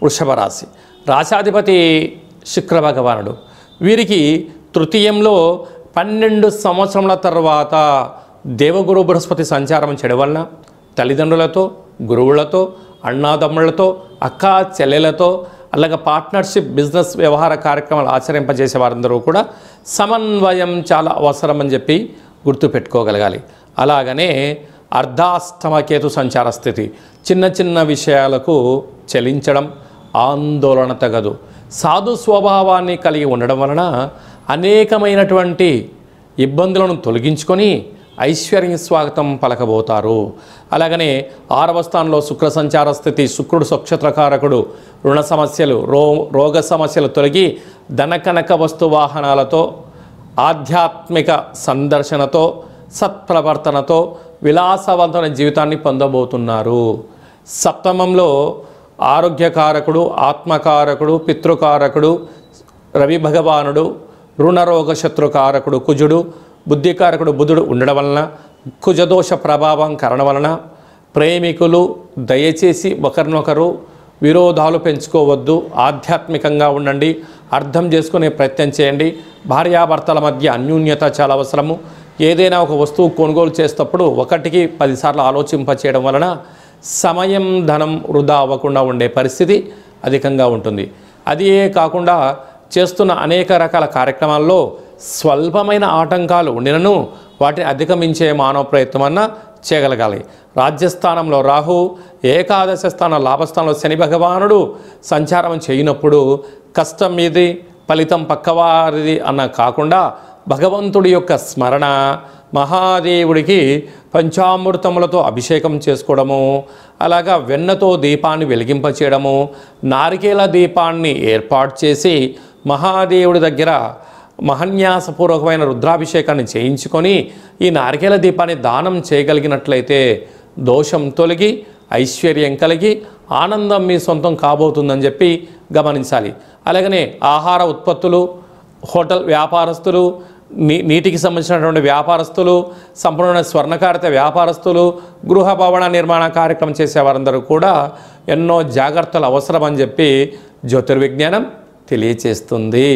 వృషభ రాశి, రాశాధిపతి శుక్ర భగవానుడు. వీరికి తృతీయంలో 12 సంవత్సరముల తర్వాత దేవగురు బృహస్పతి సంచారం చేయడం వలన తల్లిదండ్రులతో, గురువులతో, అన్నాదమ్ములతో, అక్కా చెల్లెలతో, అలాగే పార్ట్నర్షిప్ బిజినెస్ వ్యవహార కార్యక్రమాలు ఆచరింపజేసే వారందరూ కూడా సమన్వయం చాలా అవసరం అని చెప్పి గుర్తుపెట్టుకోగలగాలి. అలాగనే అర్ధాష్టమ కేతు సంచార స్థితి, చిన్న చిన్న విషయాలకు చలించడం, ఆందోళన తగదు. సాధు స్వభావాన్ని కలిగి ఉండడం వలన అనేకమైనటువంటి ఇబ్బందులను తొలగించుకొని ఐశ్వర్య స్వాగతం పలకబోతారు. అలాగనే 6వ స్థానంలో శుక్ర సంచార స్థితి, శుక్రుడు నక్షత్రకారకుడు, రుణ సమస్యలు, రోగ సమస్యలు తొలగి ధనకనక వస్తు వాహనాలతో, ఆధ్యాత్మిక సందర్శనతో, సత్ప్రవర్తనతో విలాసవంతమైన జీవితాన్ని పొందబోతున్నారు. సప్తమంలో ఆరోగ్యకారకుడు, ఆత్మకారకుడు, పితృకారకుడు రవి భగవానుడు, రుణరోగ శత్రుకారకుడు కుజుడు, బుద్ధికారకుడు బుధుడు ఉండడం వలన కుజదోష ప్రభావం కారణం వలన ప్రేమికులు దయచేసి ఒకరినొకరు విరోధాలు పెంచుకోవద్దు. ఆధ్యాత్మికంగా ఉండండి, అర్థం చేసుకునే ప్రయత్నం చేయండి. భార్యాభర్తల మధ్య అన్యోన్యత చాలా అవసరము. ఏదైనా ఒక వస్తువు కొనుగోలు చేసేటప్పుడు 1కి 10 సార్లు ఆలోచింపచేయడం వలన సమయం, ధనం వృధా అవ్వకుండా ఉండే పరిస్థితి అధికంగా ఉంటుంది. అదే కాకుండా చేస్తున్న అనేక రకాల కార్యక్రమాల్లో స్వల్పమైన ఆటంకాలు ఉండినను వాటిని అధిగమించే మానవ ప్రయత్నం అన్న చేయగలగాలి. రాజ్యస్థానంలో రాహు, ఏకాదశ స్థానం లాభస్థానంలో శని భగవానుడు సంచారం చేయనప్పుడు కష్టం మీది, ఫలితం పక్కవారిది అన్న కాకుండా భగవంతుడి యొక్క స్మరణ, మహాదేవుడికి పంచామృతములతో అభిషేకం చేసుకోవడము, అలాగా వెన్నతో దీపాన్ని వెలిగింపచేయడము, నారికేల దీపాన్ని ఏర్పాటు చేసి మహాదేవుడి దగ్గర మహన్యాసపూర్వకమైన రుద్రాభిషేకాన్ని చేయించుకొని ఈ నారికేల దీపాన్ని దానం చేయగలిగినట్లయితే దోషం తొలగి ఐశ్వర్యం కలిగి ఆనందం మీ సొంతం కాబోతుందని చెప్పి గమనించాలి. అలాగనే ఆహార ఉత్పత్తులు, హోటల్ వ్యాపారస్తులు, నీటికి సంబంధించినటువంటి వ్యాపారస్తులు, సంపూర్ణ స్వర్ణకారిత వ్యాపారస్తులు, గృహ భవన నిర్మాణ కార్యక్రమం చేసేవారందరూ కూడా ఎన్నో జాగ్రత్తలు అవసరం అని చెప్పి జ్యోతిర్విజ్ఞానం తెలియచేస్తుంది.